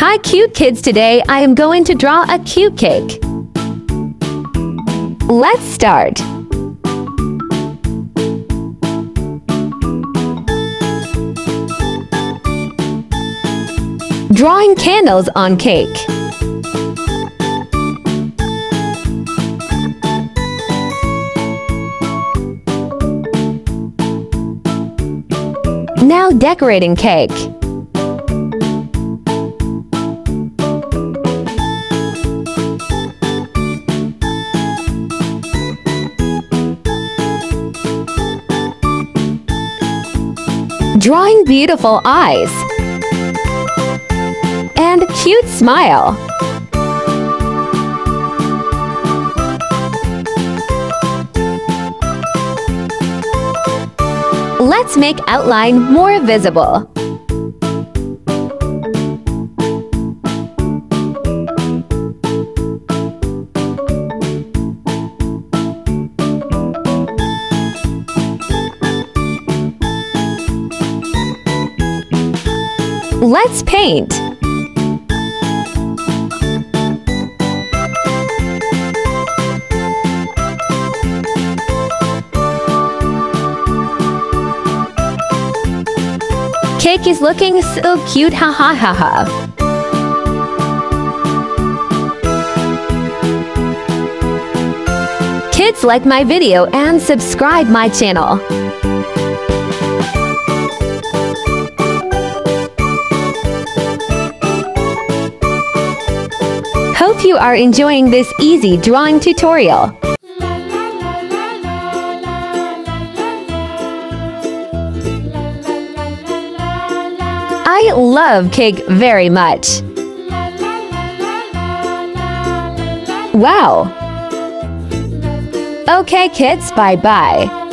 Hi cute kids, today I am going to draw a cute cake. Let's start. Drawing candles on cake. Now decorating cake. Drawing beautiful eyes and cute smile. Let's make outline more visible. Let's paint. Cake is looking so cute, ha ha ha ha. Kids, like my video and subscribe my channel. Hope you are enjoying this easy drawing tutorial. I love cake very much. Wow! Okay kids, bye-bye.